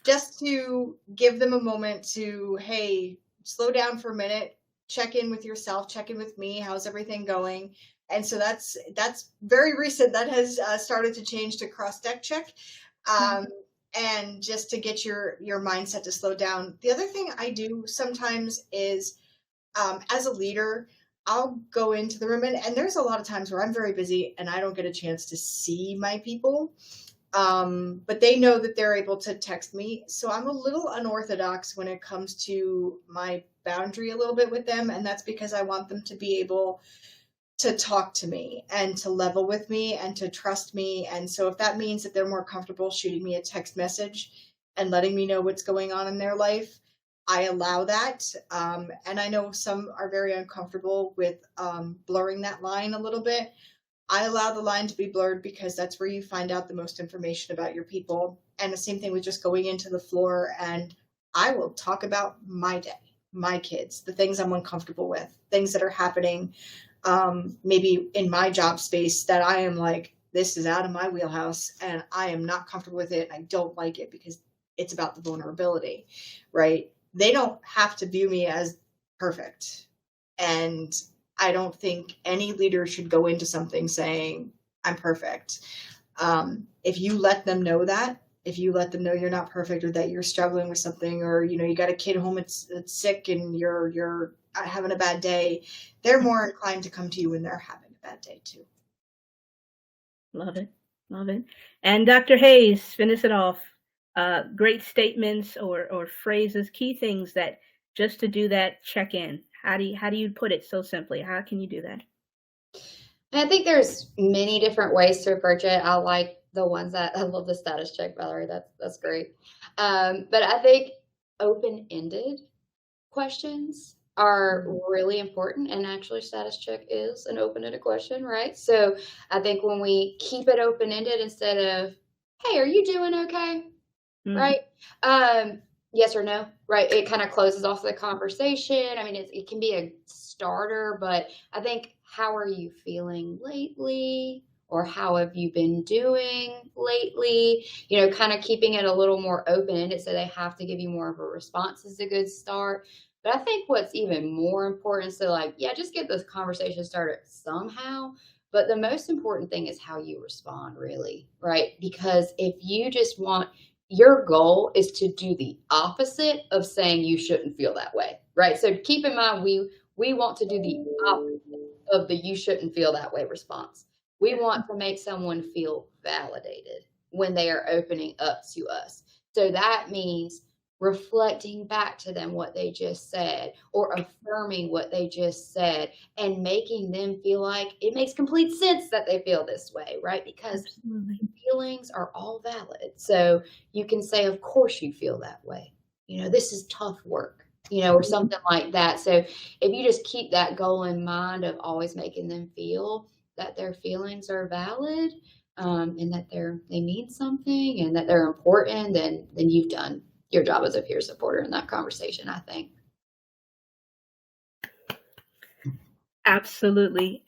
just to give them a moment to, hey, slow down for a minute, check in with yourself, check in with me, how's everything going? And so that's very recent. That has started to change to cross-deck check, and just to get your mindset to slow down. The other thing I do sometimes is, as a leader, I'll go into the room, and there's a lot of times where I'm very busy and I don't get a chance to see my people, but they know that they're able to text me. So I'm a little unorthodox when it comes to my boundary a little bit with them, and that's because I want them to be able to talk to me and to level with me and to trust me. And so if that means that they're more comfortable shooting me a text message and letting me know what's going on in their life, I allow that. And I know some are very uncomfortable with blurring that line a little bit. I allow the line to be blurred because that's where you find out the most information about your people. And the same thing with just going into the floor, and I will talk about my day, my kids, the things I'm uncomfortable with, things that are happening maybe in my job space that I am like, this is out of my wheelhouse and I am not comfortable with it. I don't like it because it's about the vulnerability, right? They don't have to view me as perfect. And I don't think any leader should go into something saying, I'm perfect. If you let them know that, if you let them know you're not perfect, or that you're struggling with something, or, you know, you got a kid home that's sick and you're having a bad day, they're more inclined to come to you when they're having a bad day too. Love it. Love it. And Dr. Hayes, finish it off. Great statements or phrases, key things that just to do that check in. How do you put it so simply? How can you do that? I think there's many different ways to approach it. I like the ones that I love the status check, Valerie. That's great. But I think open-ended questions are really important, and actually status check is an open-ended question, right? So I think when we keep it open-ended instead of, hey, are you doing okay? Right? Yes or no, right? It kind of closes off the conversation. I mean, it can be a starter, but I think, how are you feeling lately? Or how have you been doing lately? You know, kind of keeping it a little more open-ended so they have to give you more of a response is a good start. But I think what's even more important, so like, yeah, just get this conversation started somehow. But the most important thing is how you respond, really, right? Because if you just want, your goal is to do the opposite of saying you shouldn't feel that way, right? So keep in mind, we want to do the opposite of the you shouldn't feel that way response. We want to make someone feel validated when they are opening up to us. So that means reflecting back to them what they just said, or affirming what they just said, and making them feel like it makes complete sense that they feel this way, right? Because feelings are all valid. So you can say, of course you feel that way. You know, this is tough work, you know, or something like that. So if you just keep that goal in mind of always making them feel that their feelings are valid, and that they mean something and that they're important, then you've done your job as a peer supporter in that conversation, I think. Absolutely.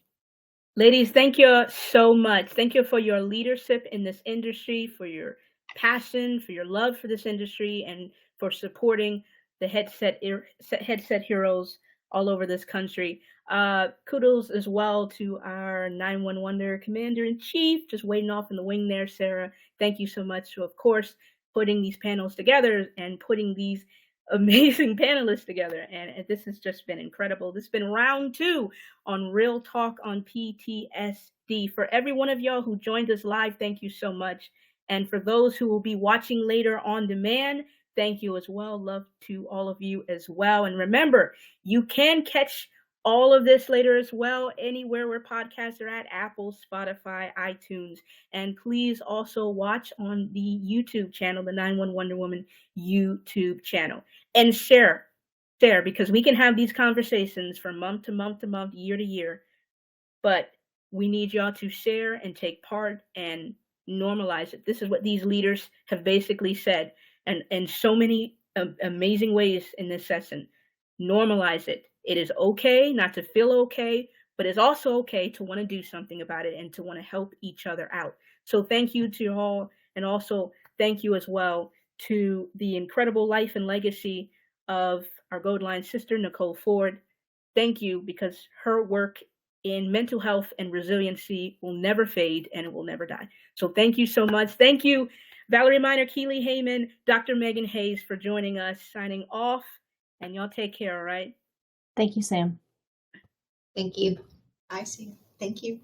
Ladies, thank you so much. Thank you for your leadership in this industry, for your passion, for your love for this industry, and for supporting the headset heroes all over this country. Kudos as well to our 911 Commander-in-Chief, just waiting off in the wing there, Sarah. Thank you so much for, of course, putting these panels together and putting these amazing panelists together. And this has just been incredible. This has been round 2 on Real Talk on PTSD. For every one of y'all who joined us live, thank you so much. And for those who will be watching later on demand, thank you as well. Love to all of you as well. And remember, you can catch all of this later as well, anywhere where podcasts are at, Apple, Spotify, iTunes. And please also watch on the YouTube channel, the 911 Wonder Woman YouTube channel. And share, because we can have these conversations from month to month to month, year to year. But we need y'all to share and take part and normalize it. This is what these leaders have basically said, and in so many amazing ways in this session. Normalize it. It is okay not to feel okay, but it's also okay to want to do something about it and to want to help each other out. So thank you to you all, and also thank you as well to the incredible life and legacy of our Gold Line sister, Nicole Ford. Thank you, because her work in mental health and resiliency will never fade and it will never die. So thank you so much. Thank you, Valerie Minor, Keely Heyman, Dr. Megan Hayes, for joining us. Signing off, and y'all take care, all right? Thank you, Sam. Thank you. I see. Thank you.